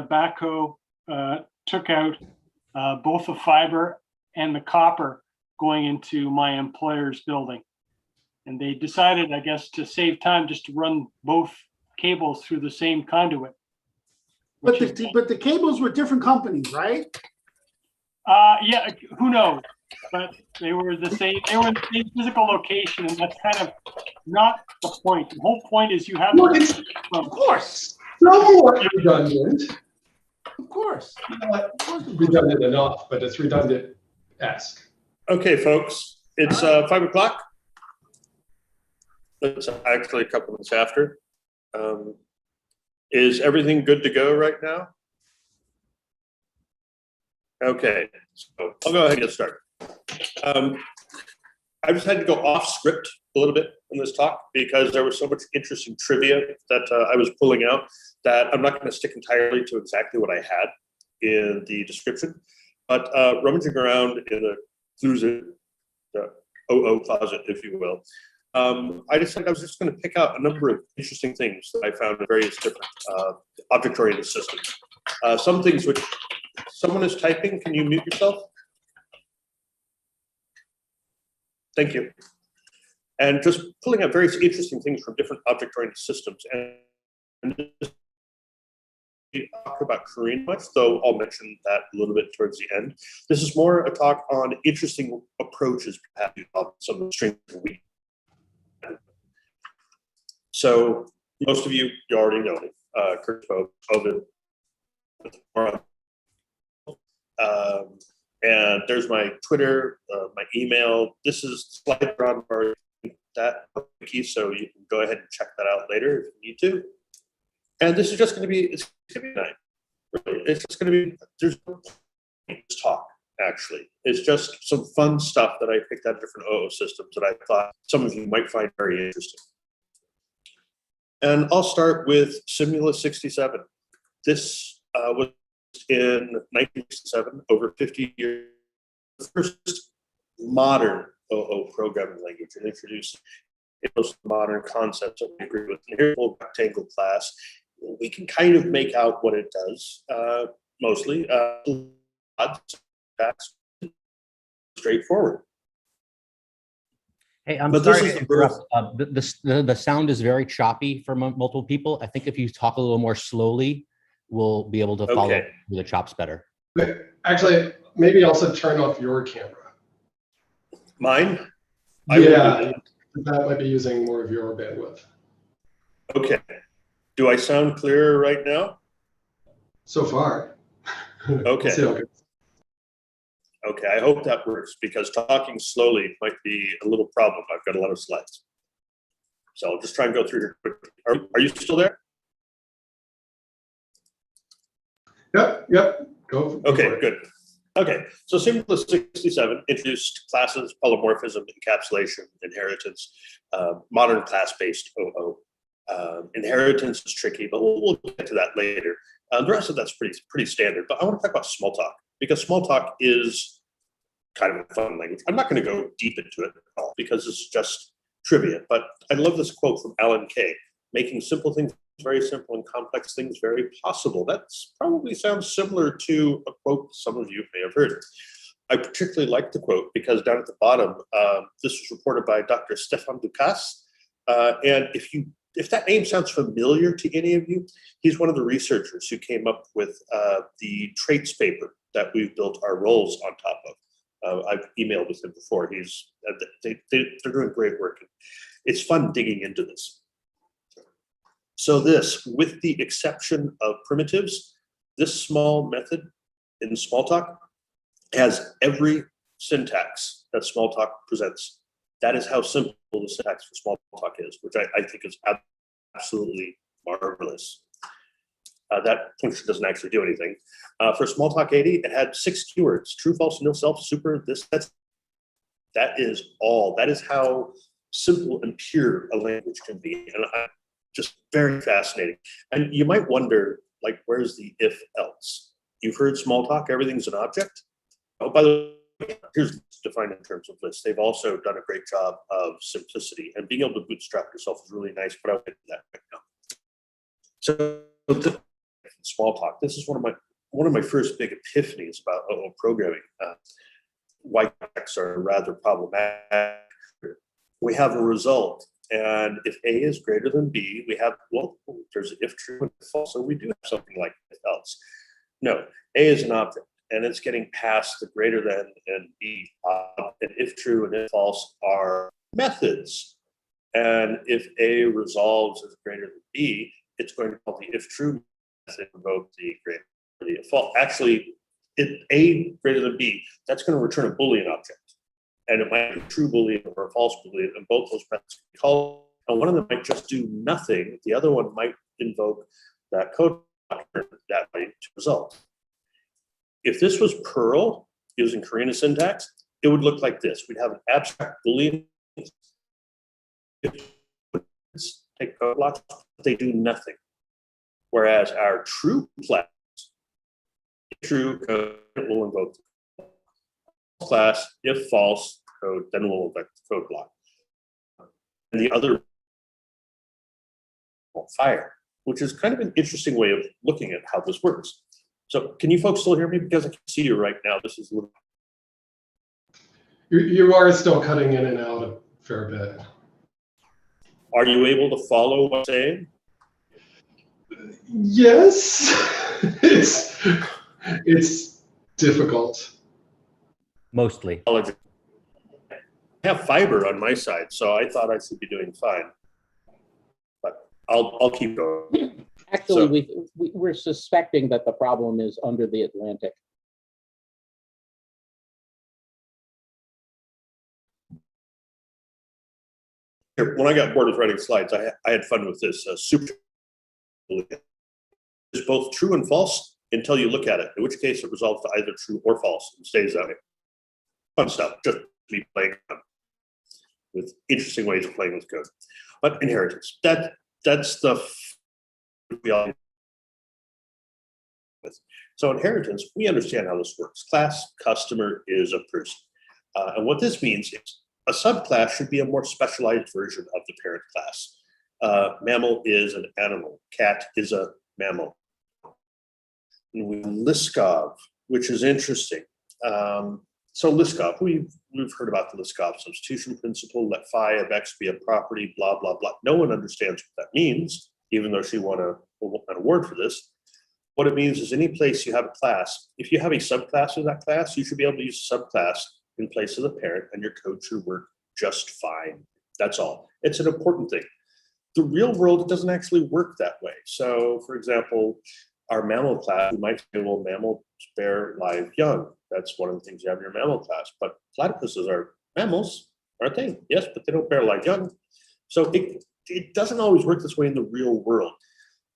backhoe took out both the fiber and the copper going into my employer's building. And they decided, I guess, to save time, just to run both cables through the same conduit. But the cables were different companies, right? Yeah, who knows? But they were the same. They were in the same physical location, and that's kind of not the point. The whole point is you have. Well, of course. Somewhat redundant. Of course. Redundant enough, but it's redundant-esque. Okay, folks, it's 5 o'clock. It's actually a couple minutes after. Is everything good to go right now? Okay, so I'll go ahead and get started. I just had to go off script a little bit in this talk because there was so much interesting trivia that I was pulling out that I'm not going to stick entirely to exactly what I had in the description. But rummaging around in the clOOset, the OO closet, if you will, I decided I was just going to pick out a number of interesting things that I found in various different object-oriented systems. Some things which someone is typing. Can you mute yourself? Thank you. And just pulling out various interesting things from different object-oriented systems. And talk about Korean much, though I'll mention that a little bit towards the end. This is more a talk on interesting approaches of some of the strengths we have. So most of you already know me. Kurt spoke, Ovid. And there's my Twitter, my email. This is slide on that wiki, so you can go ahead and check that out later if you need to. And this is just going to be, it's going to be nice. Really, it's just going to be, there's no talk, actually. It's just some fun stuff that I picked out of different OO systems that I thought some of you might find very interesting. And I'll start with Simula 67. This was in 1967, over 50 years, the first modern OO programming language, and introduced most modern concepts that we agree with. And here's a little rectangle class. We can kind of make out what it does, mostly. That's straightforward. Hey, I'm But sorry this is to the interrupt. The sound is very choppy for multiple people. I think if you talk a little more slowly, we'll be able to follow the chops better. Actually, maybe also turn off your camera. Mine? Yeah, that might be using more of your bandwidth. Okay. Do I sound clearer right now? So far. Okay. See how it goes. Okay, I hope that works because talking slowly might be a little problem. I've got a lot of slides. So I'll just try and go through here quickly. Are you still there? Yep. Go Okay, good. Okay, so Simula 67 introduced classes, polymorphism, encapsulation, inheritance, modern class-based OO. Inheritance is tricky, but we'll get to that later. The rest of that's pretty standard, but I want to talk about Smalltalk because Smalltalk is kind of a fun language. I'm not going to go deep into it at all because it's just trivia, but I love this quote from Alan Kay, making simple things very simple and complex things very possible. That probably sounds similar to a quote some of you may have heard. I particularly like the quote because down at the bottom, this was reported by Dr. Stefan Ducasse. And if that name sounds familiar to any of you, he's one of the researchers who came up with the traits paper that we've built our roles on top of. I've emailed with him before. They're doing great work. It's fun digging into this. So this, with the exception of primitives, this small method in Smalltalk has every syntax that Smalltalk presents. That is how simple the syntax for Smalltalk is, which I think is absolutely marvelous. That function doesn't actually do anything. For Smalltalk 80, it had 6 keywords: true, false, nil, self, super, this, that is all. That is how simple and pure a language can be. And just very fascinating. And you might wonder, like, where's the if else? You've heard Smalltalk, everything's an object. Oh, by the way, here's defined in terms of lists. They've also done a great job of simplicity, and being able to bootstrap yourself is really nice, but I'll get to that right now. So Smalltalk. This is one of my first big epiphanies about programming. Why checks are rather problematic. We have a result, and if A is greater than B, we have, well, there's if true and if false, so we do have something like if else. No, A is an object, and it's getting past the greater than and B. And if true and if false are methods. And if A resolves as greater than B, it's going to call the if true method invoke the greater than the if false. Actually, if A greater than B, that's going to return a Boolean object. And it might be a true Boolean or a false Boolean, and both those methods can be called. And one of them might just do nothing. The other one might invoke that code that way to result. If this was Perl using Karina syntax, it would look like this. We'd have an abstract Boolean. Take code blocks, but they do nothing. Whereas our true class, true code will invoke the class. If false code, then we'll invoke the code block. And the other will fire, which is kind of an interesting way of looking at how this works. So can you folks still hear me? Because I can see you right now. This is a little. You are still cutting in and out a fair bit. Are you able to follow what I'm saying? Yes, it's difficult. Mostly. I have fiber on my side, so I thought I should be doing fine. But I'll keep going. Actually, we're suspecting that the problem is under the Atlantic. When I got bored with writing slides, I had fun with this super. It's both true and false until you look at it, in which case it resolves to either true or false and stays that way. Fun stuff, just me playing with interesting ways of playing with code. But inheritance, that's the we all with. So inheritance, we understand how this works. Class customer is a person. And what this means is a subclass should be a more specialized version of the parent class. Mammal is an animal. Cat is a mammal. And we Liskov, which is interesting. So Liskov, we've heard about the Liskov substitution principle. Let phi of x be a property, blah, blah, blah. No one understands what that means, even though she won an award for this. What it means is any place you have a class, if you have a subclass of that class, you should be able to use a subclass in place of the parent, and your code should work just fine. That's all. It's an important thing. The real world, it doesn't actually work that way. So, for example, our mammal class, you might say, well, mammals bear live young. That's one of the things you have in your mammal class. But platypuses are mammals, aren't they? Yes, but they don't bear live young. So it doesn't always work this way in the real world.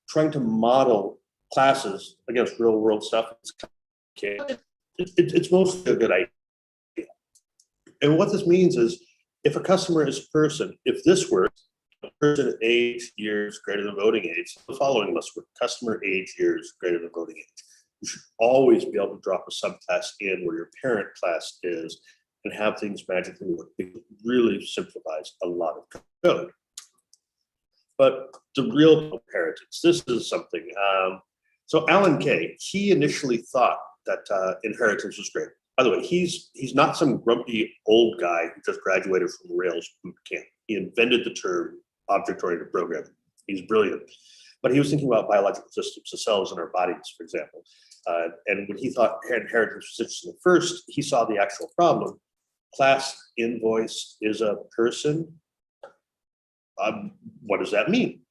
Trying to model classes against real world stuff, it's mostly a good idea. And what this means is, if a customer is a person, if this works, a person age years greater than voting age, the following must work: customer age years greater than voting age. You should always be able to drop a subclass in where your parent class is and have things magically work. It really simplifies a lot of code. But the real inheritance, this is something. So Alan Kay, he initially thought that inheritance was great. By the way, he's not some grumpy old guy who just graduated from Rails boot camp. He invented the term object-oriented programming. He's brilliant. But he was thinking about biological systems, the cells in our bodies, for example. And when he thought inheritance was interesting at first, he saw the actual problem. Class invoice is a person. What does that mean?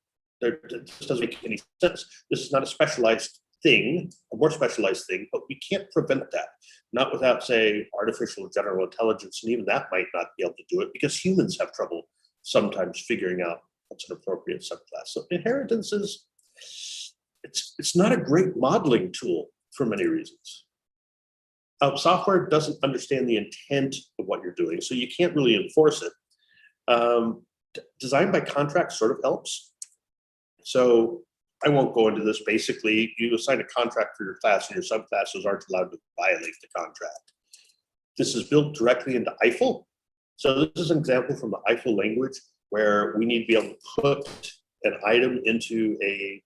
This doesn't make any sense. This is not a specialized thing, a more specialized thing, but we can't prevent that. Not without, say, artificial general intelligence, and even that might not be able to do it because humans have trouble sometimes figuring out what's an appropriate subclass. So inheritance is, it's not a great modeling tool for many reasons. Software doesn't understand the intent of what you're doing, so you can't really enforce it. Design by contract sort of helps. So I won't go into this. Basically, you assign a contract for your class and your subclasses aren't allowed to violate the contract. This is built directly into Eiffel. So this is an example from the Eiffel language where we need to be able to put an item into a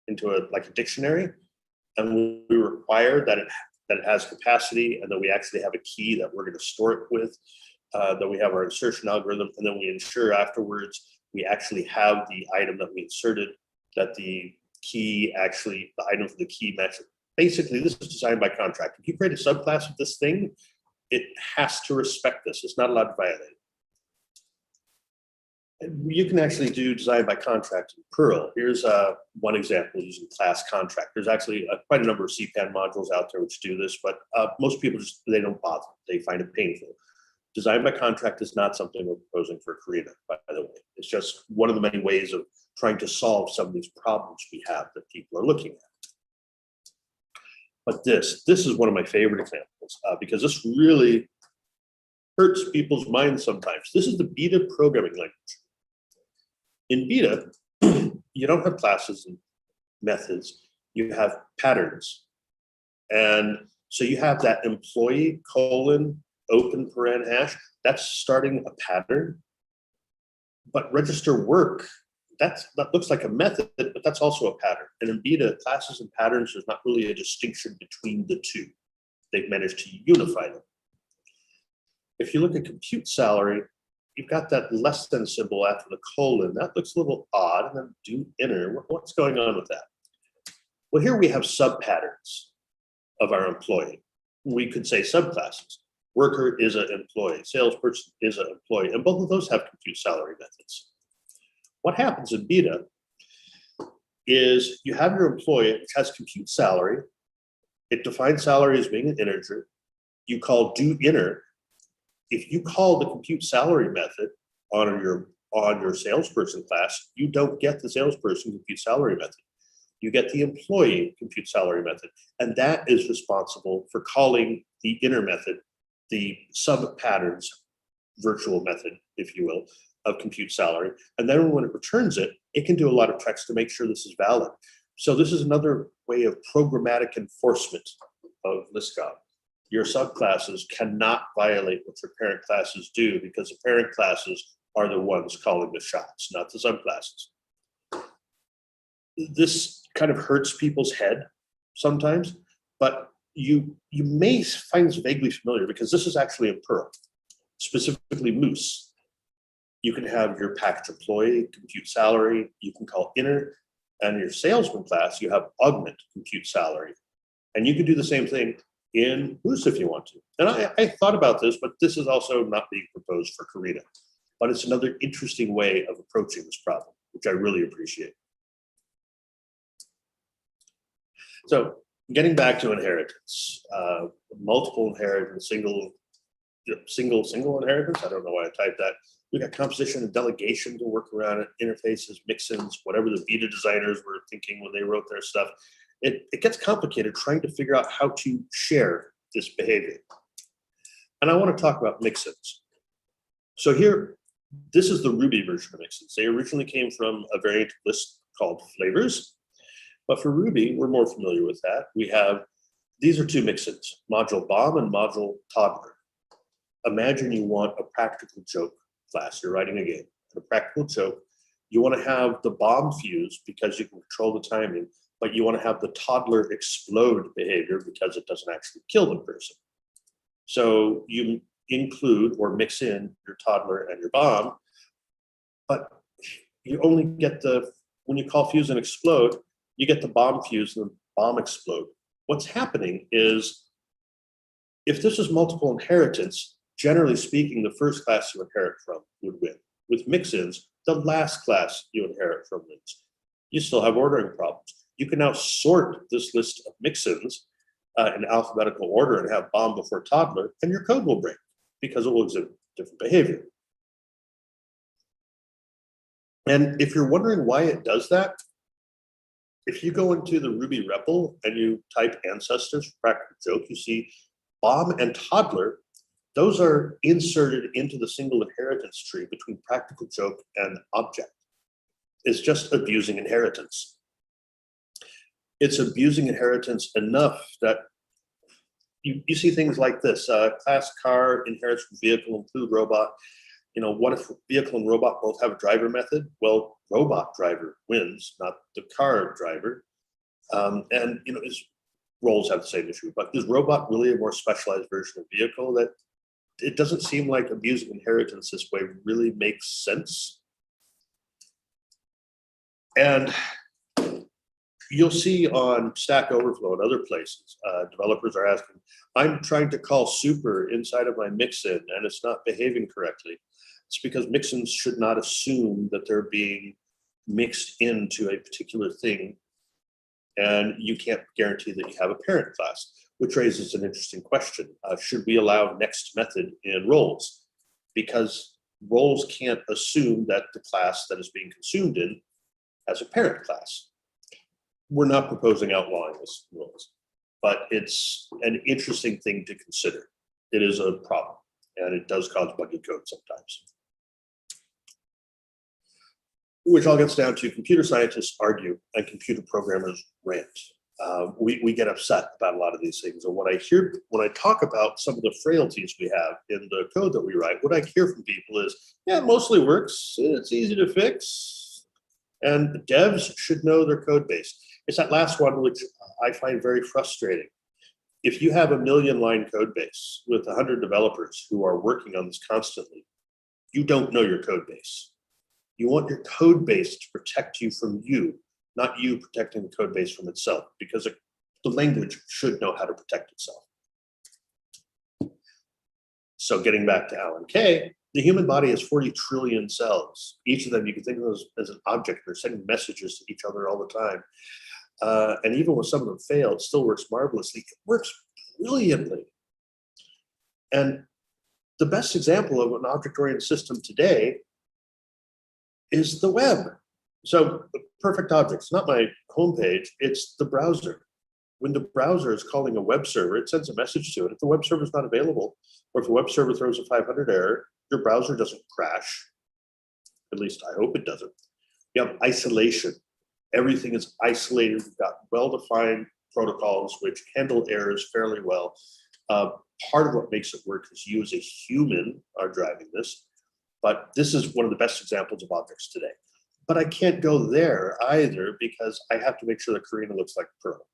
into like a dictionary, and we require that it has capacity, and that we actually have a key that we're going to store it with, that we have our insertion algorithm, and then we ensure afterwards we actually have the item that we inserted, that the key actually, the item for the key matches. Basically, this is designed by contract. If you create a subclass of this thing, it has to respect this. It's not allowed to violate it. And you can actually do design by contract in Perl. Here's one example using class contract. There's actually quite a number of CPAN modules out there which do this, but most people they don't bother. They find it painful. Design by contract is not something we're proposing for Karina, by the way. It's just one of the many ways of trying to solve some of these problems we have that people are looking at. But this is one of my favorite examples because this really hurts people's minds sometimes. This is the Beta programming language. In Beta, you don't have classes and methods, you have patterns. And so you have that employee : open paren hash, that's starting a pattern. But register work, that looks like a method, but that's also a pattern. And in Beta, classes and patterns, there's not really a distinction between the two. They've managed to unify them. If you look at compute salary, you've got that less than symbol after the colon. That looks a little odd. And then do inner. What's going on with that? Well, here we have sub patterns of our employee. We could say subclasses. Worker is an employee. Salesperson is an employee. And both of those have compute salary methods. What happens in Beta is you have your employee, which has compute salary. It defines salary as being an integer. You call do inner. If you call the compute salary method on your salesperson class, you don't get the salesperson compute salary method. You get the employee compute salary method. And that is responsible for calling the inner method, the sub patterns virtual method, if you will, of compute salary. And then when it returns it, it can do a lot of checks to make sure this is valid. So this is another way of programmatic enforcement of Liskov. Your subclasses cannot violate what your parent classes do because the parent classes are the ones calling the shots, not the subclasses. This kind of hurts people's head sometimes, but you may find this vaguely familiar because this is actually in Perl, specifically Moose. You can have your package employee compute salary, you can call inner, and your salesman class, you have augment compute salary. And you can do the same thing in Moose if you want to. And I thought about this, but this is also not being proposed for Karina. But it's another interesting way of approaching this problem, which I really appreciate. So getting back to inheritance, multiple inheritance, single inheritance. I don't know why I typed that. We got composition and delegation to work around it, interfaces, mixins, whatever the Beta designers were thinking when they wrote their stuff. It gets complicated trying to figure out how to share this behavior. And I want to talk about mixins. So here, this is the Ruby version of mixins. They originally came from a variant list called flavors. But for Ruby, we're more familiar with that. We have, these are two mixins, module bomb and module toddler. Imagine you want a practical joke class. You're writing a game. A practical joke. You want to have the bomb fuse because you can control the timing, but you want to have the toddler explode behavior because it doesn't actually kill the person. So you include or mix in your toddler and your bomb, but you only get when you call fuse and explode, you get the bomb fuse and the bomb explode. What's happening is, if this is multiple inheritance, generally speaking, the first class you inherit from would win. With mixins, the last class you inherit from wins. You still have ordering problems. You can now sort this list of mixins in alphabetical order and have bomb before toddler, and your code will break because it will exhibit different behavior. And if you're wondering why it does that, if you go into the Ruby REPL and you type ancestors for practical joke, you see bomb and toddler. Those are inserted into the single inheritance tree between practical joke and object. It's just abusing inheritance. It's abusing inheritance enough that you see things like this. Class car inherits from vehicle, include robot. You know, what if vehicle and robot both have a driver method? Well, robot driver wins, not the car driver. And is roles have the same issue, but is robot really a more specialized version of vehicle? That it doesn't seem like abusing inheritance this way really makes sense. And you'll see on Stack Overflow and other places, developers are asking, I'm trying to call super inside of my mixin and it's not behaving correctly. It's because mixins should not assume that they're being mixed into a particular thing. And you can't guarantee that you have a parent class, which raises an interesting question. Should we allow next method in roles? Because roles can't assume that the class that is being consumed in has a parent class. We're not proposing outlawing this roles, but it's an interesting thing to consider. It is a problem, and it does cause buggy code sometimes. Which all gets down to computer scientists argue and computer programmers rant. We get upset about a lot of these things. And when I talk about some of the frailties we have in the code that we write, what I hear from people is, yeah, it mostly works. It's easy to fix. And devs should know their code base. It's that last one, which I find very frustrating. If you have a 1,000,000-line code base with 100 developers who are working on this constantly, you don't know your code base. You want your code base to protect you from you, not you protecting the code base from itself, because the language should know how to protect itself. So getting back to Alan Kay, the human body has 40 trillion cells. Each of them, you can think of as an object. They're sending messages to each other all the time. And even when some of them fail, it still works marvelously. It works brilliantly. And the best example of an object-oriented system today is the web. So perfect objects, not my homepage, it's the browser. When the browser is calling a web server, it sends a message to it. If the web server is not available, or if the web server throws a 500 error, your browser doesn't crash. At least I hope it doesn't. You have isolation. Everything is isolated. We've got well-defined protocols which handle errors fairly well. Part of what makes it work is you as a human are driving this, but this is one of the best examples of objects today. But I can't go there either because I have to make sure that Karina looks like Perl.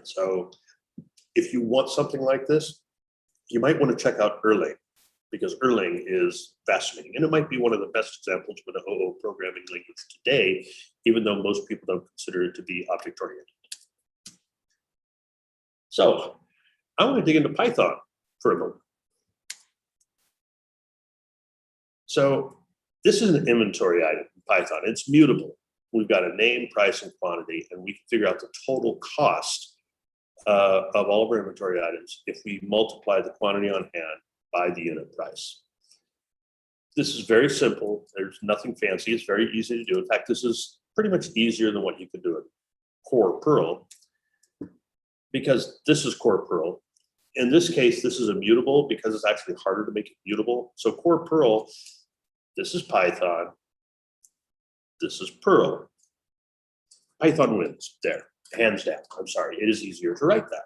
So if you want something like this, you might want to check out Erlang, because Erlang is fascinating. And it might be one of the best examples of an OO programming language today, even though most people don't consider it to be object-oriented. So I want to dig into Python for a moment. So this is an inventory item in Python. It's mutable. We've got a name, price, and quantity, and we can figure out the total cost of all of our inventory items if we multiply the quantity on hand by the unit price. This is very simple. There's nothing fancy. It's very easy to do. In fact, this is pretty much easier than what you could do in core Perl, because this is core Perl. In this case, this is immutable because it's actually harder to make it mutable. So core Perl, this is Python, this is Perl. Python wins there, hands down. I'm sorry, it is easier to write that.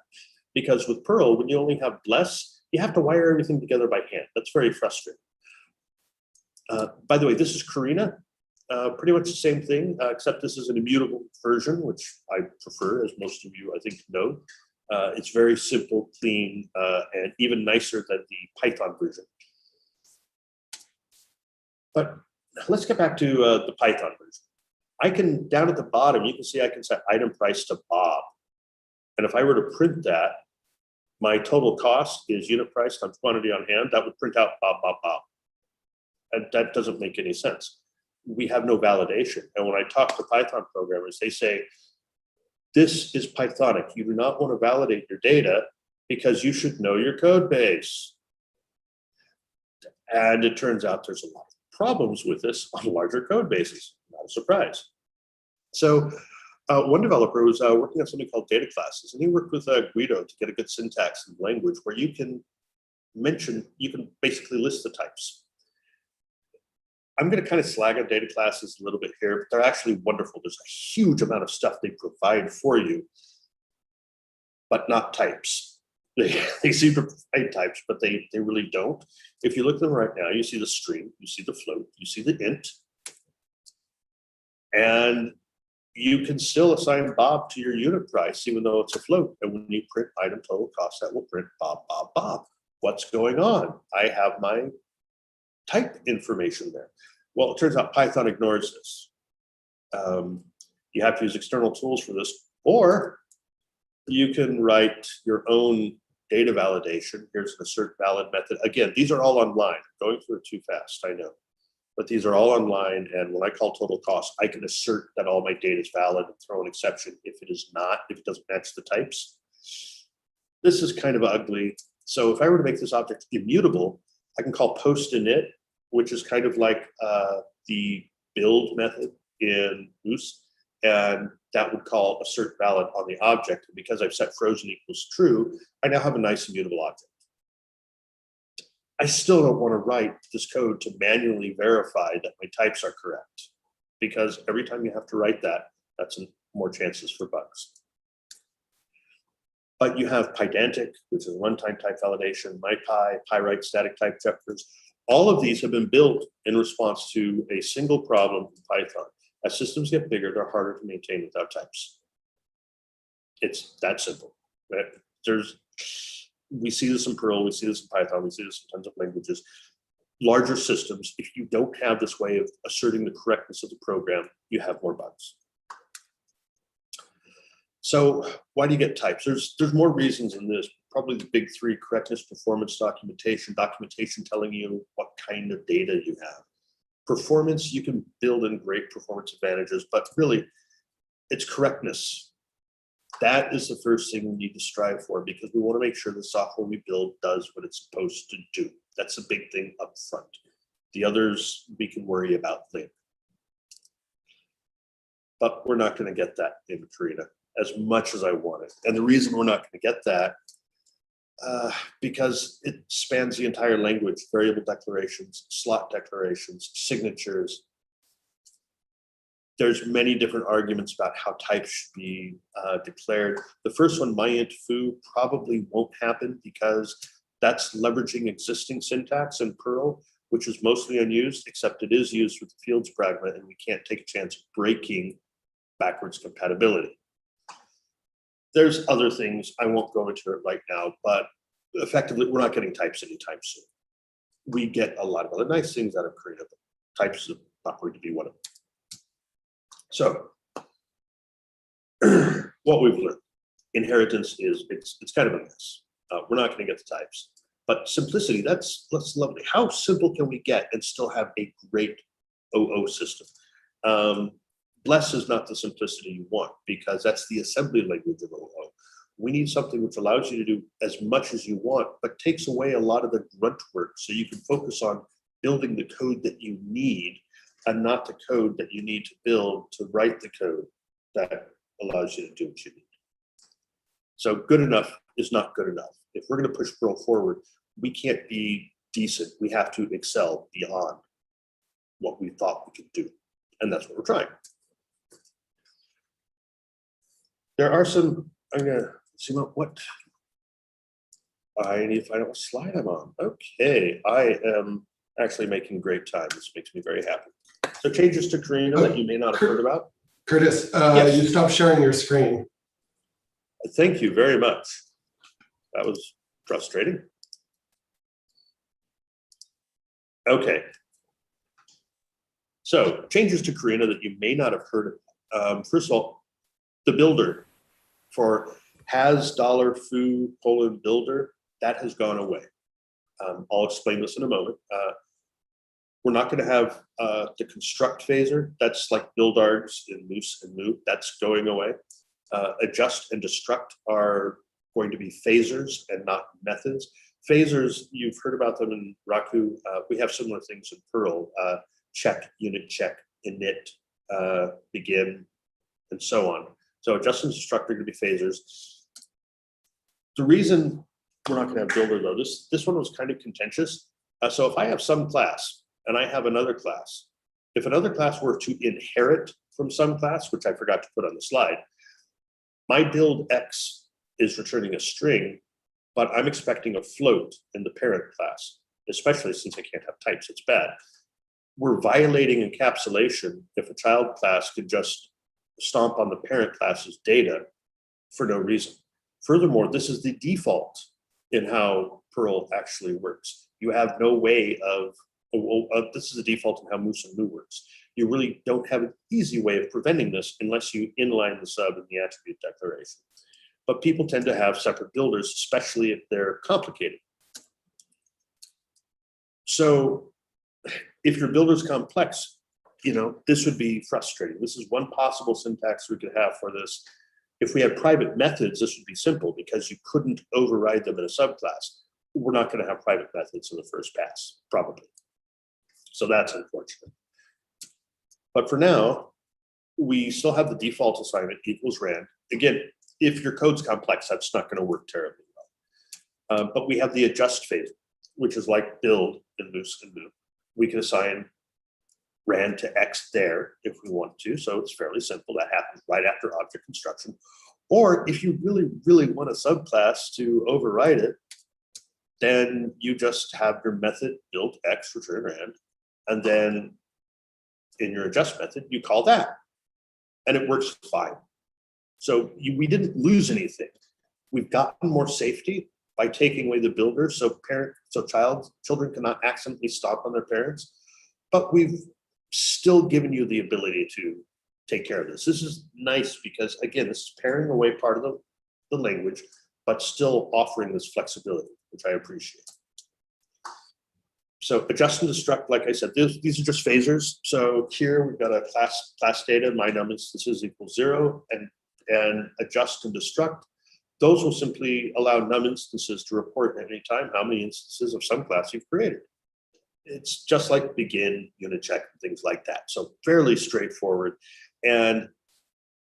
Because with Perl, when you only have less, you have to wire everything together by hand. That's very frustrating. By the way, this is Karina. Pretty much the same thing, except this is an immutable version, which I prefer, as most of you, I think, know. It's very simple, clean, and even nicer than the Python version. But let's get back to the Python version. I can, down at the bottom, you can see I can set item price to Bob. And if I were to print that, my total cost is unit price times quantity on hand. That would print out Bob, Bob, Bob. And that doesn't make any sense. We have no validation. And when I talk to Python programmers, they say, this is Pythonic. You do not want to validate your data because you should know your code base. And it turns out there's a lot of problems with this on larger code bases. Not a surprise. So one developer was working on something called data classes, and he worked with Guido to get a good syntax and language where you can basically list the types. I'm going to kind of slag on data classes a little bit here, but they're actually wonderful. There's a huge amount of stuff they provide for you, but not types. They seem to provide types, but they really don't. If you look at them right now, you see the string, you see the float, you see the int, and you can still assign Bob to your unit price, even though it's a float. And when you print item total cost, that will print Bob, Bob, Bob. What's going on? I have my type information there. Well, it turns out Python ignores this. You have to use external tools for this, or you can write your own data validation. Here's an assert valid method. Again, these are all online. I'm going through it too fast, I know. But these are all online, and when I call total cost, I can assert that all my data is valid and throw an exception if it is not, if it doesn't match the types. This is kind of ugly. So if I were to make this object immutable, I can call post init, which is kind of like the build method in Goose, and that would call assert valid on the object. And because I've set frozen equals true, I now have a nice immutable object. I still don't want to write this code to manually verify that my types are correct, because every time you have to write that, that's more chances for bugs. But you have Pydantic, which is runtime type validation, MyPy, PyWrite static type checkers. All of these have been built in response to a single problem in Python. As systems get bigger, they're harder to maintain without types. It's that simple, right? We see this in Perl, we see this in Python, we see this in tons of languages. Larger systems, if you don't have this way of asserting the correctness of the program, you have more bugs. So why do you get types? There's more reasons in this. Probably the big three: correctness, performance, documentation. Documentation telling you what kind of data you have. Performance, you can build in great performance advantages, but really it's correctness. That is the first thing we need to strive for, because we want to make sure the software we build does what it's supposed to do. That's a big thing up front. The others we can worry about later. But we're not going to get that in Karina as much as I want it. And the reason we're not going to get that, because it spans the entire language: variable declarations, slot declarations, signatures. There's many different arguments about how types should be declared. The first one, myint foo, probably won't happen because that's leveraging existing syntax in Perl, which is mostly unused, except it is used with the fields pragma, and we can't take a chance of breaking backwards compatibility. There's other things, I won't go into it right now, but effectively, we're not getting types anytime soon. We get a lot of other nice things out of Karina, but types are not going to be one of them. So what we've learned, inheritance is, it's kind of a mess. We're not going to get the types, but simplicity, that's lovely. How simple can we get and still have a great OO system? Bless is not the simplicity you want, because that's the assembly language of OO. We need something which allows you to do as much as you want, but takes away a lot of the grunt work, so you can focus on building the code that you need, and not the code that you need to build to write the code that allows you to do what you need. So good enough is not good enough. If we're going to push Perl forward, we can't be decent. We have to excel beyond what we thought we could do. And that's what we're trying. There are some, I'm going to see what I need to find out what slide I'm on. Okay, I am actually making great time. This makes me very happy. So changes to Karina that you may not have heard about. Curtis, Yes. You stopped sharing your screen. Thank you very much. That was frustrating. Okay. So changes to Karina that you may not have heard of. First of all, the builder for has $foo : builder, that has gone away. I'll explain this in a moment. We're not going to have the construct phaser. That's like build args in Moose and Moo. That's going away. Adjust and destruct are going to be phasers and not methods. Phasers, you've heard about them in Raku. We have similar things in Perl. Check, unit check, init, begin, and so on. So adjust and destruct are going to be phasers. The reason we're not going to have builder, though, this one was kind of contentious. So if I have some class and I have another class, if another class were to inherit from some class, which I forgot to put on the slide, my build X is returning a string, but I'm expecting a float in the parent class, especially since I can't have types. It's bad. We're violating encapsulation if a child class could just stomp on the parent class's data for no reason. Furthermore, this is the default in how Perl actually works. You have no way of, this is the default in how Moose and Moo works. You really don't have an easy way of preventing this unless you inline the sub in the attribute declaration. But people tend to have separate builders, especially if they're complicated. So if your builder's complex, you know, this would be frustrating. This is one possible syntax we could have for this. If we had private methods, this would be simple because you couldn't override them in a subclass. We're not going to have private methods in the first pass, probably. So that's unfortunate. But for now, we still have the default assignment equals rand. Again, if your code's complex, that's not going to work terribly well. But we have the adjust phase, which is like build in Moose and Moo. We can assign rand to X there if we want to. So it's fairly simple. That happens right after object construction. Or if you really, really want a subclass to override it, then you just have your method build X return rand. And then in your adjust method, you call that. And it works fine. So we didn't lose anything. We've gotten more safety by taking away the builder, so children cannot accidentally stomp on their parents. But we've still given you the ability to take care of this. This is nice because, again, this is paring away part of the language, but still offering this flexibility, which I appreciate. So adjust and destruct, like I said, these are just phasers. So here we've got a class data, my num instances equals 0, and adjust and destruct. Those will simply allow num instances to report at any time how many instances of some class you've created. It's just like begin, unit check, things like that. So fairly straightforward. And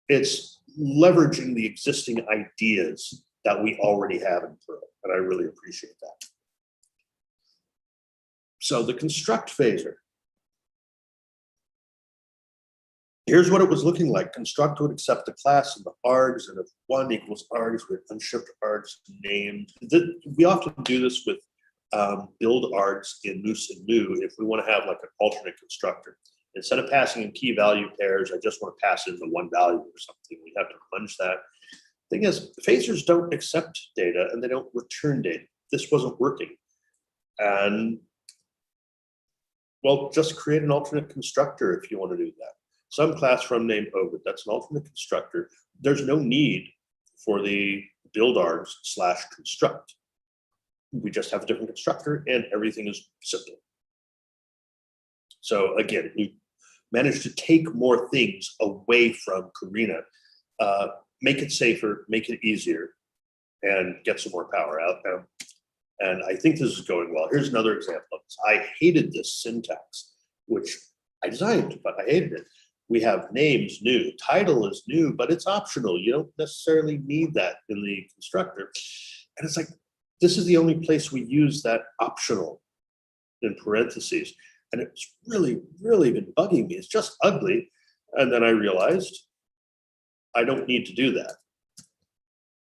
it's leveraging the existing ideas that we already have in Perl. And I really appreciate that. So the construct phaser. Here's what it was looking like. Construct would accept the class and the args, and if one equals args with unshipped args named. We often do this with build args in Moose and Moo if we want to have like an alternate constructor. Instead of passing in key value pairs, I just want to pass in the one value or something. We have to punch that. Thing is, phasers don't accept data and they don't return data. This wasn't working. And well, just create an alternate constructor if you want to do that. Some class from name Ovid, that's an alternate constructor. There's no need for the build args / construct. We just have a different constructor and everything is simple. So again, we managed to take more things away from Karina, make it safer, make it easier, and get some more power out there. And I think this is going well. Here's another example of this. I hated this syntax, which I designed, but I hated it. We have names new, title is new, but it's optional. You don't necessarily need that in the constructor. And it's like, this is the only place we use that optional in parentheses. And it's really, really been bugging me. It's just ugly. And then I realized I don't need to do that.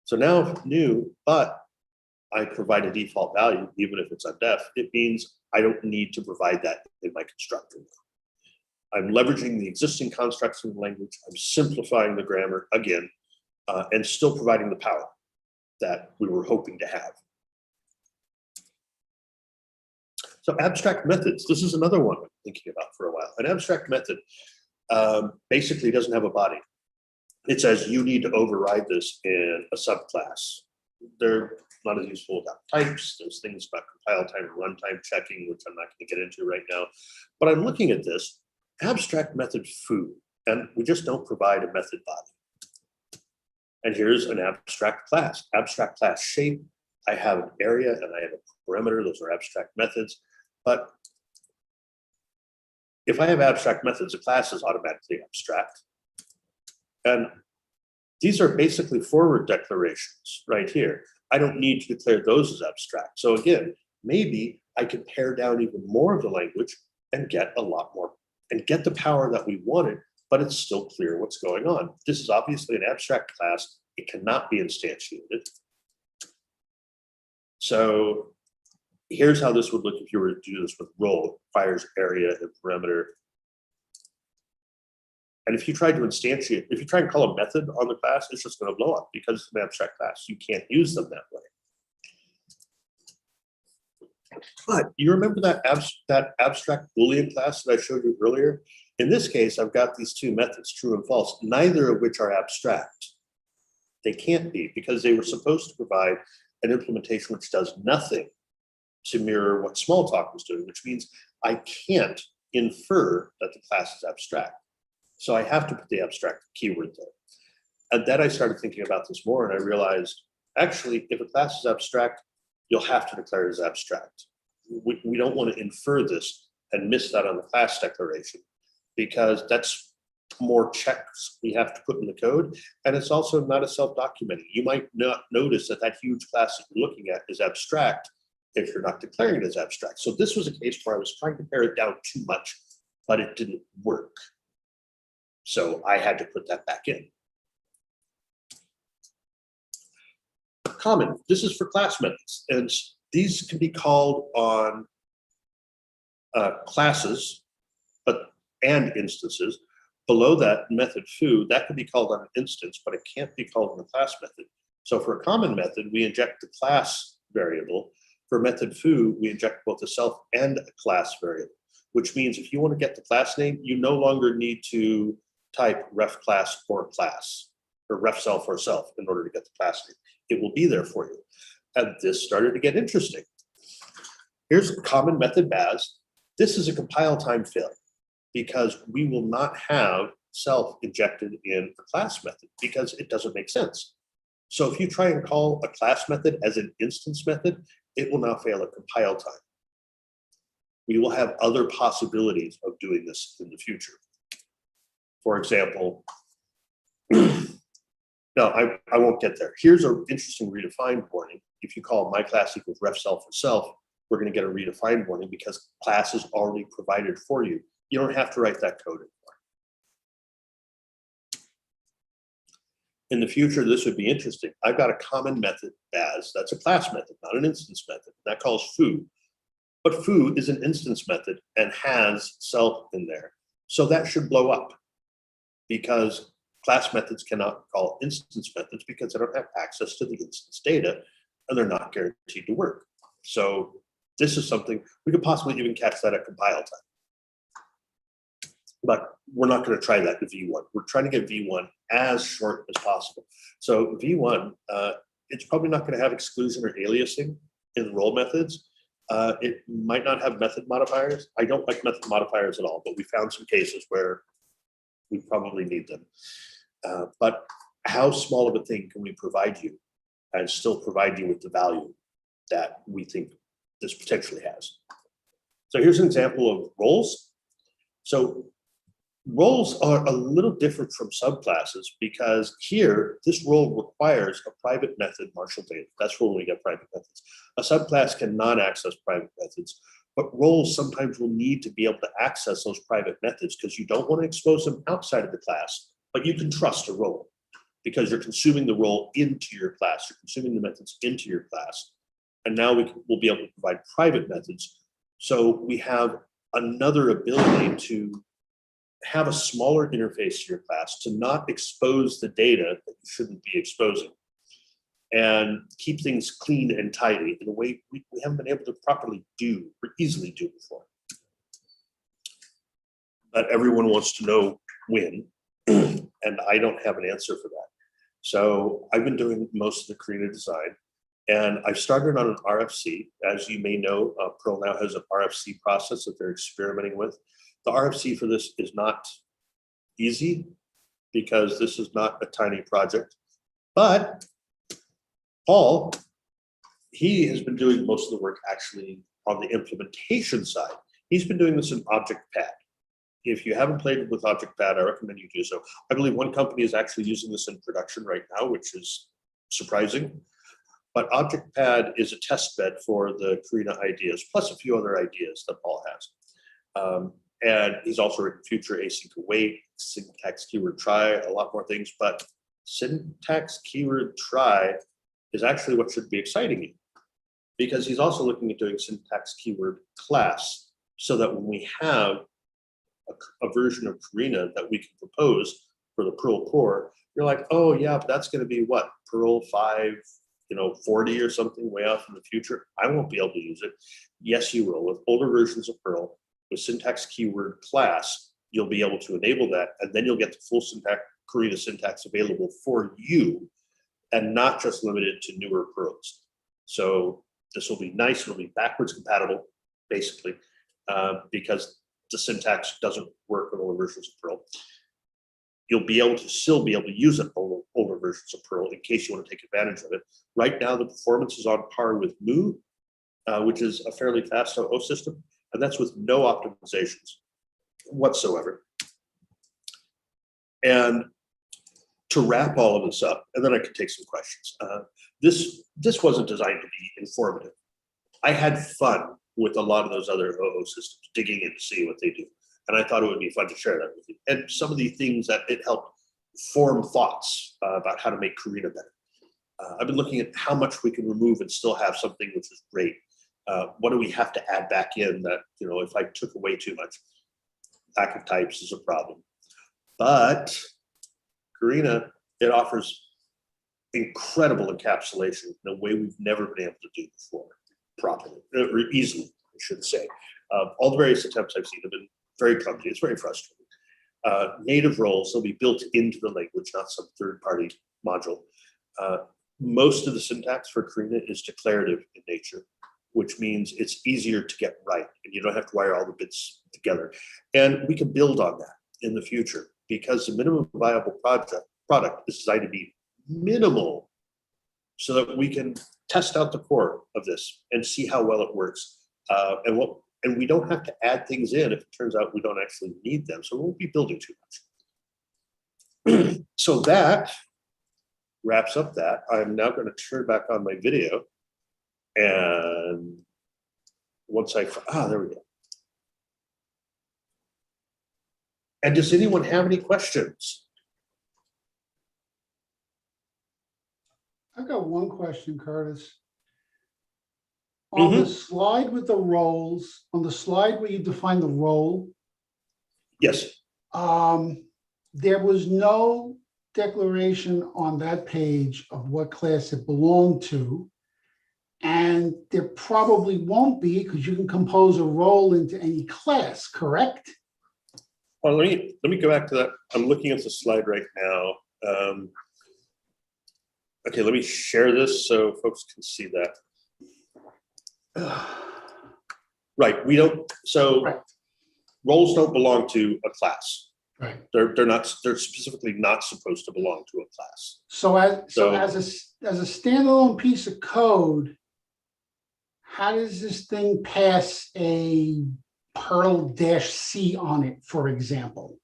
So now new, but I provide a default value, even if it's undef, it means I don't need to provide that in my constructor. I'm leveraging the existing constructs in the language. I'm simplifying the grammar again, and still providing the power that we were hoping to have. So abstract methods, this is another one I'm thinking about for a while. An abstract method basically doesn't have a body. It says you need to override this in a subclass. They're not as useful without types. There's things about compile time and runtime checking, which I'm not going to get into right now. But I'm looking at this abstract method foo, and we just don't provide a method body. And here's an abstract class shape. I have an area and I have a parameter. Those are abstract methods. But if I have abstract methods, a class is automatically abstract. And these are basically forward declarations right here. I don't need to declare those as abstract. So again, maybe I can pare down even more of the language and get a lot more and get the power that we wanted, but it's still clear what's going on. This is obviously an abstract class. It cannot be instantiated. So here's how this would look if you were to do this with role, requires area and parameter. And if you try to instantiate, if you try and call a method on the class, it's just going to blow up because it's an abstract class. You can't use them that way. But you remember that abstract Boolean class that I showed you earlier? In this case, I've got these two methods, true and false, neither of which are abstract. They can't be because they were supposed to provide an implementation which does nothing to mirror what Smalltalk was doing, which means I can't infer that the class is abstract. So I have to put the abstract keyword there. And then I started thinking about this more and I realized, actually, if a class is abstract, you'll have to declare it as abstract. We don't want to infer this and miss that on the class declaration because that's more checks we have to put in the code. And it's also not a self-documenting. You might not notice that that huge class that you're looking at is abstract if you're not declaring it as abstract. So this was a case where I was trying to pare it down too much, but it didn't work. So I had to put that back in. Common, this is for class methods. And these can be called on classes and instances. Below that method foo, that can be called on an instance, but it can't be called on a class method. So for a common method, we inject the class variable. For method foo, we inject both a self and a class variable, which means if you want to get the class name, you no longer need to type ref class or class, or ref self or self in order to get the class name. It will be there for you. And this started to get interesting. Here's a common method Baz. This is a compile time failure because we will not have self injected in a class method because it doesn't make sense. So if you try and call a class method as an instance method, it will now fail at compile time. We will have other possibilities of doing this in the future. For example, no, I won't get there. Here's an interesting redefined warning. If you call my class equals ref self or self, we're going to get a redefined warning because class is already provided for you. You don't have to write that code anymore. In the future, this would be interesting. I've got a common method Baz. That's a class method, not an instance method. That calls foo. But foo is an instance method and has self in there. So that should blow up because class methods cannot call instance methods because they don't have access to the instance data and they're not guaranteed to work. So this is something we could possibly even catch that at compile time. But we're not going to try that in V1. We're trying to get V1 as short as possible. So V1, it's probably not going to have exclusion or aliasing in the role methods. It might not have method modifiers. I don't like method modifiers at all, but we found some cases where we probably need them. But how small of a thing can we provide you and still provide you with the value that we think this potentially has? So here's an example of roles. So roles are a little different from subclasses because here, this role requires a private method marshal data. That's where we get private methods. A subclass cannot access private methods, but roles sometimes will need to be able to access those private methods because you don't want to expose them outside of the class, but you can trust a role because you're consuming the role into your class. You're consuming the methods into your class. And now we'll be able to provide private methods. So we have another ability to have a smaller interface to your class to not expose the data that you shouldn't be exposing and keep things clean and tidy in a way we haven't been able to properly do or easily do before. But everyone wants to know when, and I don't have an answer for that. So I've been doing most of the Karina design, and I've started on an RFC. As you may know, Perl now has an RFC process that they're experimenting with. The RFC for this is not easy because this is not a tiny project, but Paul, he has been doing most of the work actually on the implementation side. He's been doing this in ObjectPad. If you haven't played with ObjectPad, I recommend you do so. I believe one company is actually using this in production right now, which is surprising. But ObjectPad is a test bed for the Karina ideas, plus a few other ideas that Paul has. And he's also written future async await, syntax keyword try, a lot more things, but syntax keyword try is actually what should be exciting you because he's also looking at doing syntax keyword class so that when we have a version of Karina that we can propose for the Perl core, you're like, oh yeah, but that's going to be what, Perl 5, 40 or something way off in the future. I won't be able to use it. Yes, you will. With older versions of Perl, with syntax keyword class, you'll be able to enable that, and then you'll get the full syntax, Karina syntax available for you, and not just limited to newer Perls. So this will be nice. It'll be backwards compatible, basically, because the syntax doesn't work with older versions of Perl. You'll be able to still be able to use it on older versions of Perl in case you want to take advantage of it. Right now, the performance is on par with Mu, which is a fairly fast OO system, and that's with no optimizations whatsoever. And to wrap all of this up, and then I could take some questions. This wasn't designed to be informative. I had fun with a lot of those other OO systems, digging in to see what they do. And I thought it would be fun to share that with you. And some of the things that it helped form thoughts about how to make Karina better. I've been looking at how much we can remove and still have something which is great. What do we have to add back in that, if I took away too much? Lack of types is a problem. But Karina, it offers incredible encapsulation in a way we've never been able to do before, properly, or easily, I should say. All the various attempts I've seen have been very clumsy. It's very frustrating. Native roles will be built into the language, not some third-party module. Most of the syntax for Karina is declarative in nature, which means it's easier to get right, and you don't have to wire all the bits together. And we can build on that in the future, because the minimum viable product is designed to be minimal, so that we can test out the core of this and see how well it works. And we don't have to add things in if it turns out we don't actually need them. So we won't be building too much. So that wraps up that. I'm now going to turn back on my video. And once there we go. And does anyone have any questions? I got one question, Curtis. On the slide with the roles, on the slide where you define the role, Yes. there was no declaration on that page of what class it belonged to. And there probably won't be, because you can compose a role into any class, correct? Well, let me go back to that. I'm looking at the slide right now. Okay, let me share this so folks can see that. Right, we don't. So Right. roles don't belong to a class. Right. They're specifically not supposed to belong to a class. So as a standalone piece of code, how does this thing pass a Perl-C on it, for example?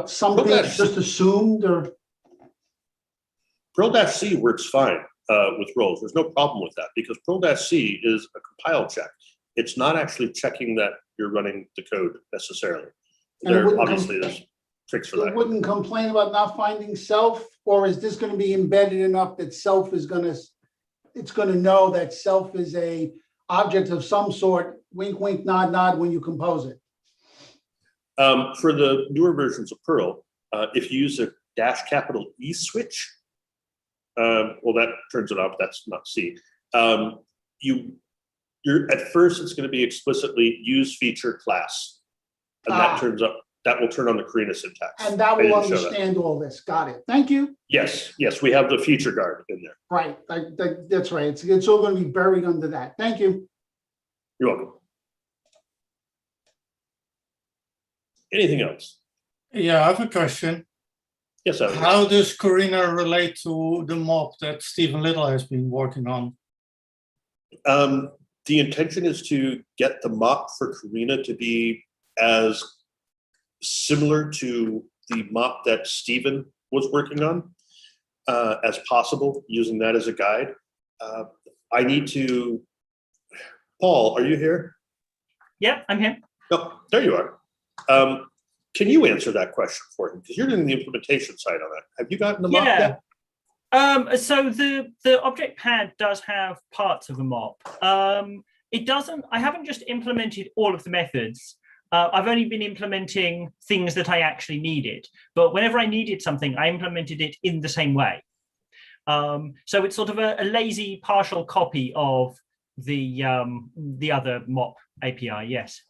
Some things just assumed, or Perl-C works fine with roles. There's no problem with that, because Perl-C is a compile check. It's not actually checking that you're running the code necessarily. Obviously there's tricks for that. It wouldn't complain about not finding self, or is this going to be embedded enough that self is going to, it's going to know that self is a object of some sort, wink, wink, nod, nod, when you compose it? For the newer versions of Perl, if you use a -E switch, well, that turns it off. That's not C. You're at first, it's going to be explicitly use feature class, and that will turn on the Karina syntax. And that will understand all this. Got it. Thank you. Yes, we have the feature guard in there. Right. That's right. It's all going to be buried under that. Thank you. You're welcome. Anything else? Yeah, I have a question. Yes, Evan. How does Karina relate to the mob that Stephen Little has been working on? The intention is to get the mop for Karina to be as similar to the mop that Stephen was working on as possible, using that as a guide. I need to, Paul, are you here? Yeah, I'm here. Oh, there you are. Can you answer that question for him? Because you're doing the implementation side on that. Have you gotten the mop yet? So the ObjectPad does have parts of a mop. It doesn't. I haven't just implemented all of the methods. I've only been implementing things that I actually needed, but whenever I needed something, I implemented it in the same way. So it's sort of a lazy partial copy of the other mop API. Yes.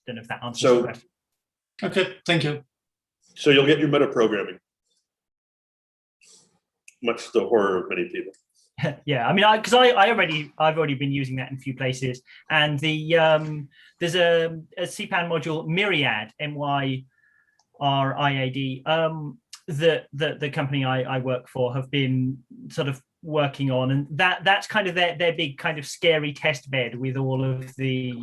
Don't know if that answers the question. Okay, thank you. So you'll get your metaprogramming, much to the horror of many people. Yeah, I mean, I've already been using that in a few places, and there's a CPAN module Myriad, MYRIAD, that the company I work for have been sort of working on, and that's kind of their big kind of scary test bed with all of the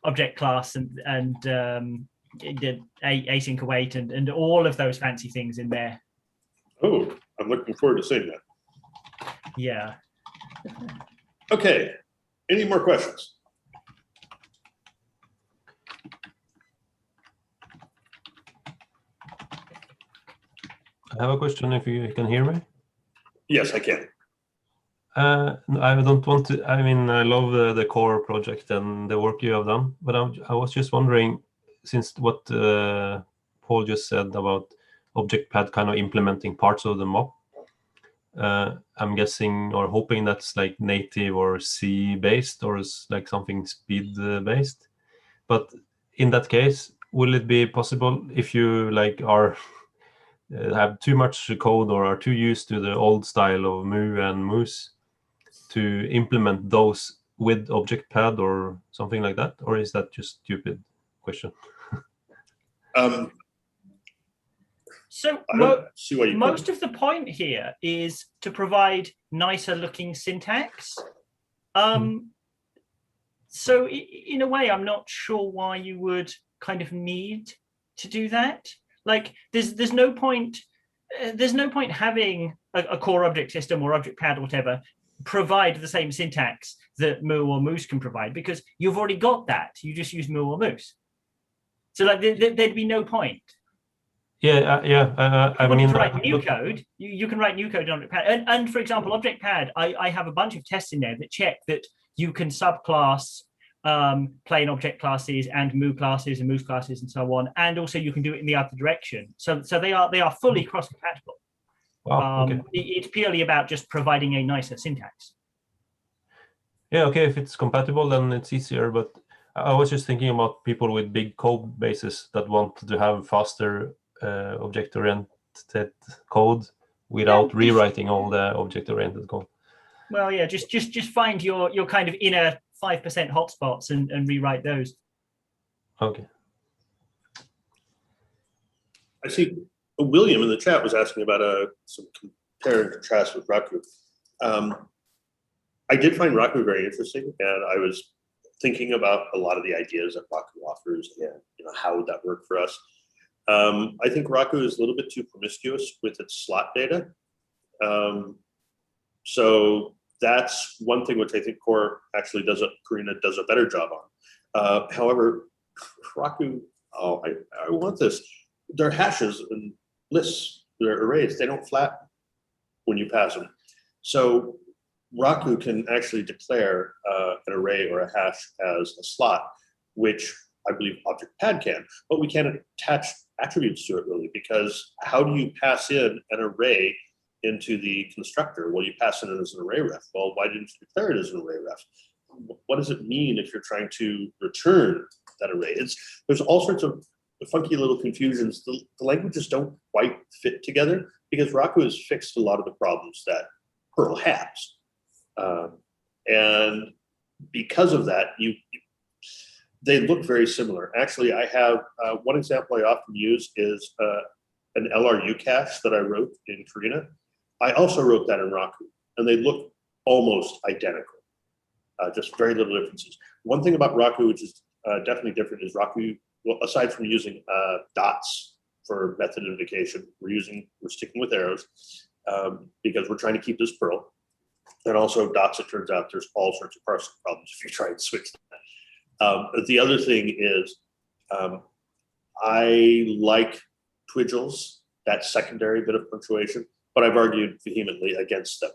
object class and the async await and all of those fancy things in there. Oh, I'm looking forward to seeing that. Yeah. Okay, any more questions? I have a question if you can hear me. Yes, I can. I don't want to, I mean, I love the core project and the work you have done, but I was just wondering, since what Paul just said about ObjectPad kind of implementing parts of the mop, I'm guessing or hoping that's like native or C based or is like something speed based. But in that case, will it be possible if you like are have too much code or are too used to the old style of Moo and Moose to implement those with ObjectPad or something like that? Or is that just stupid question? So I don't see why you most couldn't. of the point here is to provide nicer looking syntax. So in a way, I'm not sure why you would kind of need to do that. Like there's no point having a core object system or ObjectPad or whatever provide the same syntax that Moo or Moose can provide, because you've already got that. You just use Moo or Moose. So like there'd be no point. Yeah, I mean, to write new code, you can write new code on ObjectPad. And for example, ObjectPad, I have a bunch of tests in there that check that you can subclass plain object classes and Moo classes and Moose classes and so on, and also you can do it in the other direction. So they are fully cross-compatible. Wow, okay. It's purely about just providing a nicer syntax. Yeah, okay, if it's compatible, then it's easier. But I was just thinking about people with big code bases that want to have faster object-oriented code without rewriting all the object-oriented code. Well, yeah, just find your kind of inner 5% hotspots and rewrite those. Okay. I see William in the chat was asking about some compare and contrast with Raku. I did find Raku very interesting, and I was thinking about a lot of the ideas that Raku offers and how would that work for us. I think Raku is a little bit too promiscuous with its slot data. So that's one thing which I think Core actually Karina does a better job on. However, Raku, I want this. They're hashes and lists, they're arrays. They don't flatten when you pass them. So Raku can actually declare an array or a hash as a slot, which I believe ObjectPad can, but we can't attach attributes to it really, because how do you pass in an array into the constructor? Well, you pass it in as an array ref. Well, why didn't you declare it as an array ref? What does it mean if you're trying to return that array? There's all sorts of funky little confusions. The languages don't quite fit together because Raku has fixed a lot of the problems that Perl has. And because of that, they look very similar. Actually, I have one example I often use is an LRU cache that I wrote in Karina. I also wrote that in Raku, and they look almost identical, just very little differences. One thing about Raku, which is definitely different, is Raku, well, aside from using dots for method identification, we're sticking with arrows because we're trying to keep this Perl. And also dots, it turns out there's all sorts of parsing problems if you try and switch that. The other thing is I like twidgels, that secondary bit of punctuation, but I've argued vehemently against them.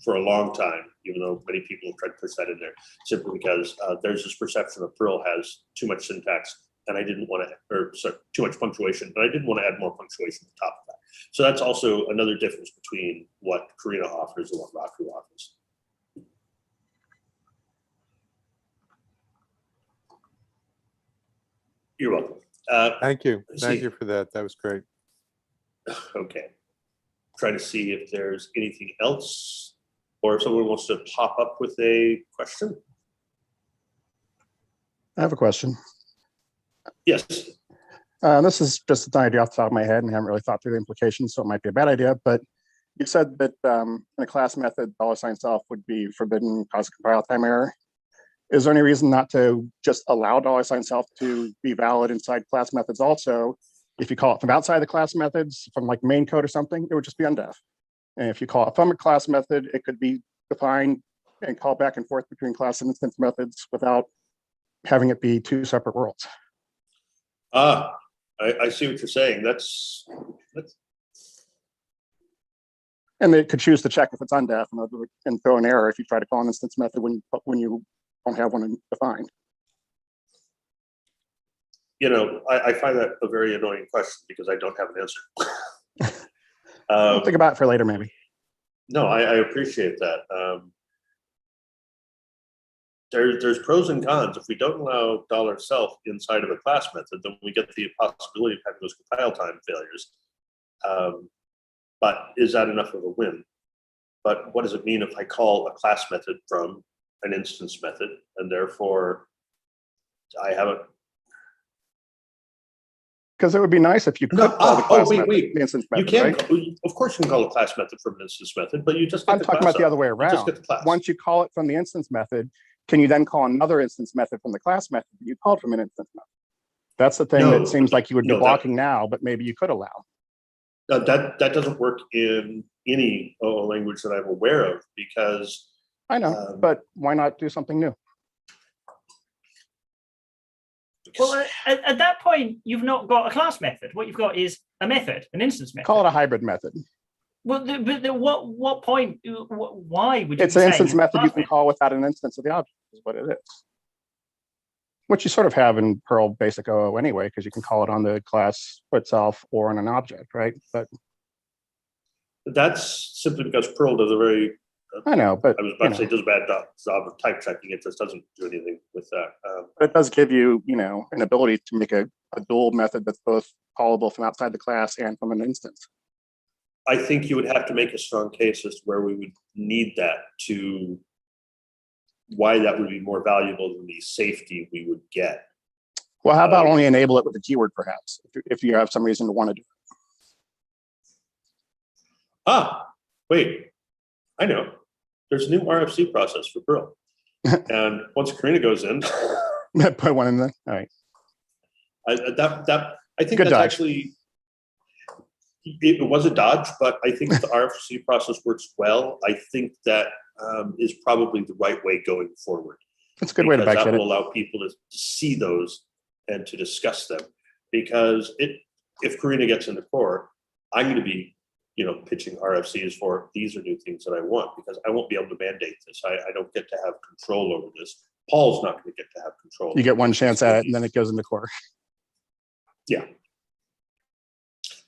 for a long time, even though many people have tried to push that in there, simply because there's this perception that Perl has too much syntax, and I didn't want to, or sorry, too much punctuation, and I didn't want to add more punctuation on top of that. So that's also another difference between what Karina offers and what Raku offers. You're welcome. Thank you. let's Thank see. you for that. That was great. Okay. Trying to see if there's anything else, or if someone wants to pop up with a question. I have a question. Yes. This is just an idea off the top of my head and I haven't really thought through the implications, so it might be a bad idea, but you said that in a class method, $self would be forbidden, cause a compile time error. Is there any reason not to just allow $self to be valid inside class methods also? If you call it from outside the class methods, from like main code or something, it would just be undef. And if you call it from a class method, it could be defined and called back and forth between class and instance methods without having it be two separate worlds. I see what you're saying. That's And they could choose to check if it's undef and throw an error if you try to call an instance method when you don't have one defined. You know, I find that a very annoying question because I don't have an answer. Think about it for later, maybe. No, I appreciate that. There's pros and cons. If we don't allow $self inside of a class method, then we get the possibility of having those compile time failures. But is that enough of a win? But what does it mean if I call a class method from an instance method, and therefore I haven't? Because it would be nice if you could call the class method the instance method, You can, right? of course, you can call a class method from an instance method, but you just get I'm talking about the other way around. Just get the class. Once you call it from the instance method, can you then call another instance method from the class method that you called from an instance method? That's the thing that seems like you would be blocking now, but maybe you could allow. That doesn't work in any language that I'm aware of, because I know, but why not do something new? Well, at that point, you've not got a class method. What you've got is a method, an instance method. Call it a hybrid method. Well, what point? Why would you? It's an instance method you can call without an instance of the object, is what it is. Which you sort of have in Perl basic OO anyway, because you can call it on the class itself or on an object, right? But that's simply because Perl does a very. I know, but I was about to say does a bad job of type checking. It just doesn't do anything with that. But it does give you, an ability to make a dual method that's both callable from outside the class and from an instance. I think you would have to make a strong case as to where we would need that to, why that would be more valuable than the safety we would get. Well, how about only enable it with a keyword, perhaps, if you have some reason to want to do it? Wait, I know. There's a new RFC process for Perl. And once Karina goes in, put one in there. All right. I think Good that's dodge. actually, it was a dodge, but I think the RFC process works well. I think that is probably the right way going forward. That's a good way to Because back that it. will allow people to see those and to discuss them. Because if Karina gets in the core, I'm going to be, pitching RFCs for these are new things that I want, because I won't be able to mandate this. I don't get to have control over this. Paul's not going to get to have control. You get one chance at it, and then it goes into core. Yeah.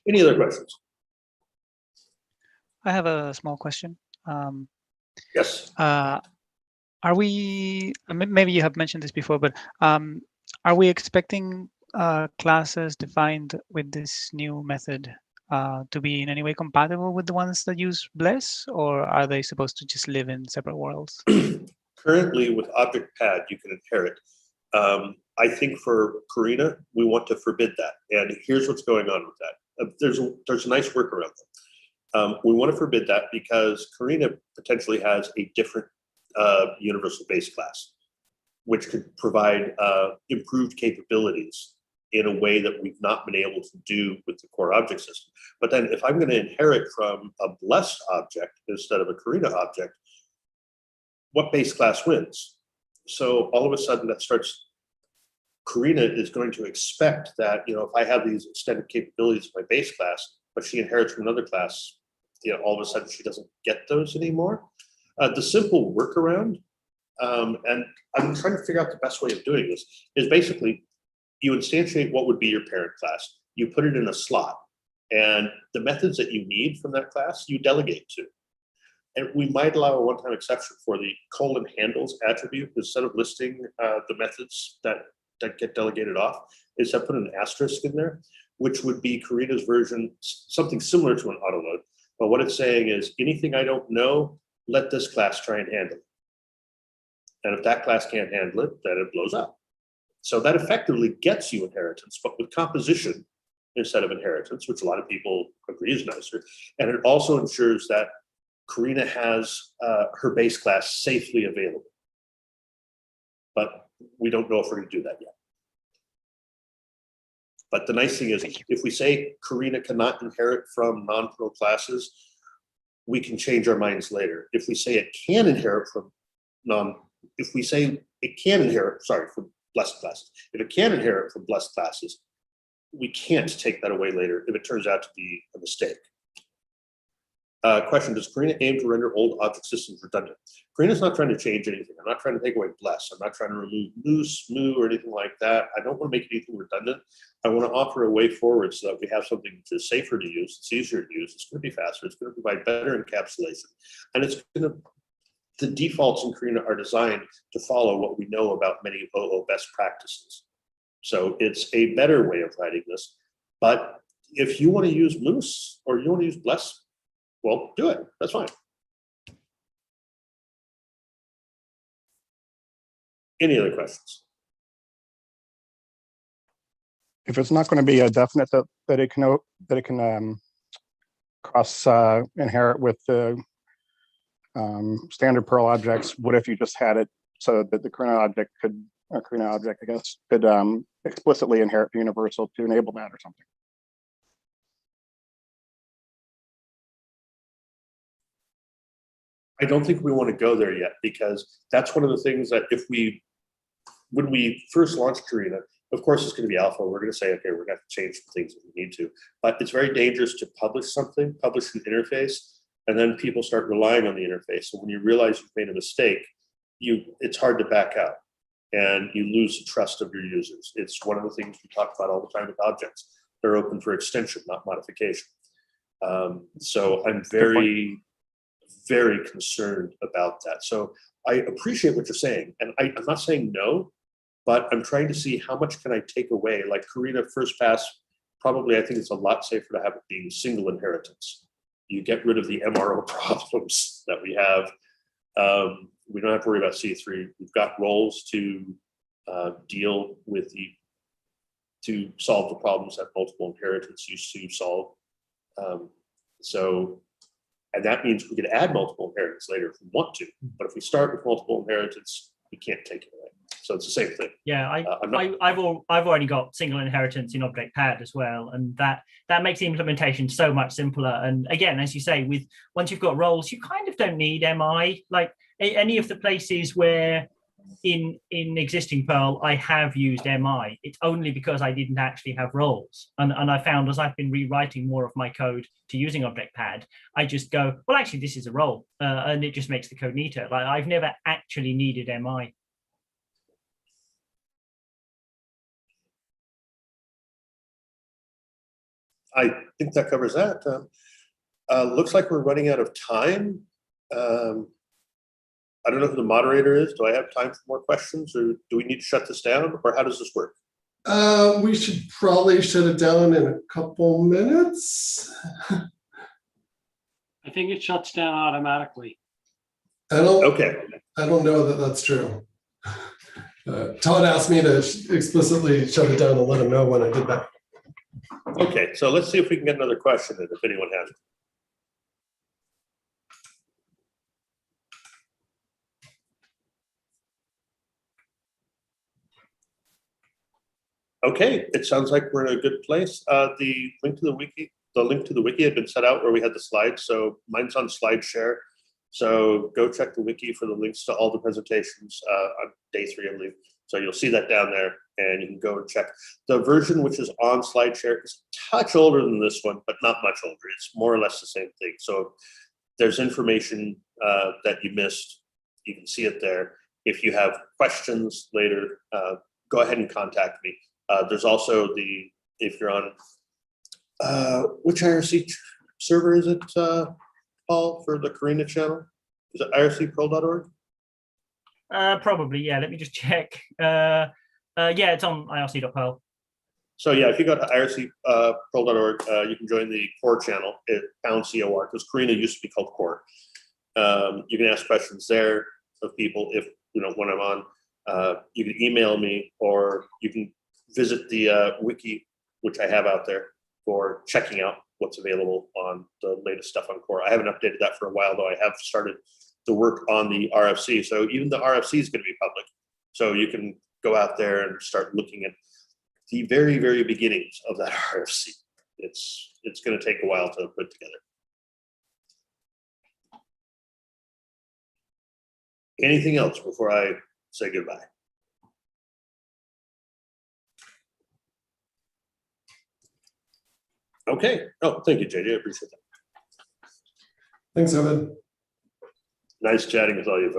Any other questions? I have a small question. Yes. Are we, maybe you have mentioned this before, but are we expecting classes defined with this new method to be in any way compatible with the ones that use bless, or are they supposed to just live in separate worlds? Currently with ObjectPad, you can inherit. I think for Karina, we want to forbid that. And here's what's going on with that. There's a nice workaround. We want to forbid that because Karina potentially has a different universal base class, which could provide improved capabilities in a way that we've not been able to do with the core object system. But then if I'm going to inherit from a blessed object instead of a Karina object, what base class wins? So all of a sudden that starts, Karina is going to expect that, if I have these extended capabilities of my base class, but she inherits from another class, all of a sudden she doesn't get those anymore. The simple workaround, and I'm trying to figure out the best way of doing this, is basically you instantiate what would be your parent class, you put it in a slot, and the methods that you need from that class, you delegate to. And we might allow a one-time exception for the :handles attribute. Instead of listing the methods that get delegated off, is I put an asterisk in there, which would be Karina's version, something similar to an autoload. But what it's saying is anything I don't know, let this class try and handle it. And if that class can't handle it, then it blows up. So that effectively gets you inheritance, but with composition instead of inheritance, which a lot of people agree is nicer. And it also ensures that Karina has her base class safely available. But we don't know if we're going to do that yet. But the nice thing is, if we say Karina cannot inherit from non-Perl classes, we can change our minds later. If we say it can inherit from if we say it can inherit, from blessed classes, if it can inherit from blessed classes, we can't take that away later if it turns out to be a mistake. Question, does Karina aim to render old object systems redundant? Karina's not trying to change anything. I'm not trying to take away bless. I'm not trying to remove moose, moo, or anything like that. I don't want to make anything redundant. I want to offer a way forward so that we have something which is safer to use, it's easier to use, it's going to be faster, it's going to provide better encapsulation, and it's going to, the defaults in Karina are designed to follow what we know about many OO best practices. So it's a better way of writing this. But if you want to use moose or you want to use bless, well, do it. That's fine. Any other questions? If it's not going to be a definite that it can cross inherit with the standard Perl objects, what if you just had it so that the Karina object could, Karina object, I guess, could explicitly inherit the universal to enable that or something? I don't think we want to go there yet, because that's one of the things that when we first launched Karina, of course it's going to be alpha. We're going to say, okay, we're going to have to change things if we need to, but it's very dangerous to publish something, publish an interface, and then people start relying on the interface. So when you realize you've made a mistake, it's hard to back out, and you lose the trust of your users. It's one of the things we talk about all the time with objects. They're open for extension, not modification. So I'm very concerned about that. So I appreciate what you're saying, and I'm not saying no, but I'm trying to see how much can I take away. Like Karina first pass, probably I think it's a lot safer to have it being single inheritance. You get rid of the MRO problems that we have. We don't have to worry about C3. We've got roles to deal with to solve the problems that multiple inheritance used to solve. And that means we could add multiple inheritance later if we want to, but if we start with multiple inheritance, we can't take it away. So it's the same thing. Yeah, I've already got single inheritance in ObjectPad as well, and that makes the implementation so much simpler. And again, as you say, once you've got roles, you kind of don't need MI. Like any of the places where in existing Perl I have used MI, it's only because I didn't actually have roles. And I found as I've been rewriting more of my code to using ObjectPad, I just go, well, actually, this is a role, and it just makes the code neater. Like I've never actually needed MI. I think that covers that. Looks like we're running out of time. I don't know who the moderator is. Do I have time for more questions, or do we need to shut this down, or how does this work? We should probably shut it down in a couple minutes. I think it shuts down automatically. I don't know that that's true. Todd asked me to explicitly shut it down and let him know when I did that. Okay, so let's see if we can get another question in, if anyone has it. Okay, it sounds like we're in a good place. The link to the wiki had been set out where we had the slides. So mine's on SlideShare. So go check the wiki for the links to all the presentations on day 3, I believe. So you'll see that down there, and you can go and check. The version which is on SlideShare is a touch older than this one, but not much older. It's more or less the same thing. So there's information that you missed, you can see it there. If you have questions later, go ahead and contact me. There's also if you're on, which IRC server is it, Paul, for the Karina channel? Is it ircperl.org? Probably, yeah. Let me just check. Yeah, it's on irc.perl. So yeah, if you go to ircperl.org, you can join the core channel at #COR, because Karina used to be called core. You can ask questions there of people if, when I'm on. You can email me, or you can visit the wiki, which I have out there for checking out what's available on the latest stuff on core. I haven't updated that for a while, though. I have started to work on the RFC. So even the RFC is going to be public. So you can go out there and start looking at the very, very beginnings of that RFC. It's going to take a while to put together. Anything else before I say goodbye? Okay. Oh, thank you, JD. I appreciate that. Thanks, Ovid. Nice chatting with all you folks.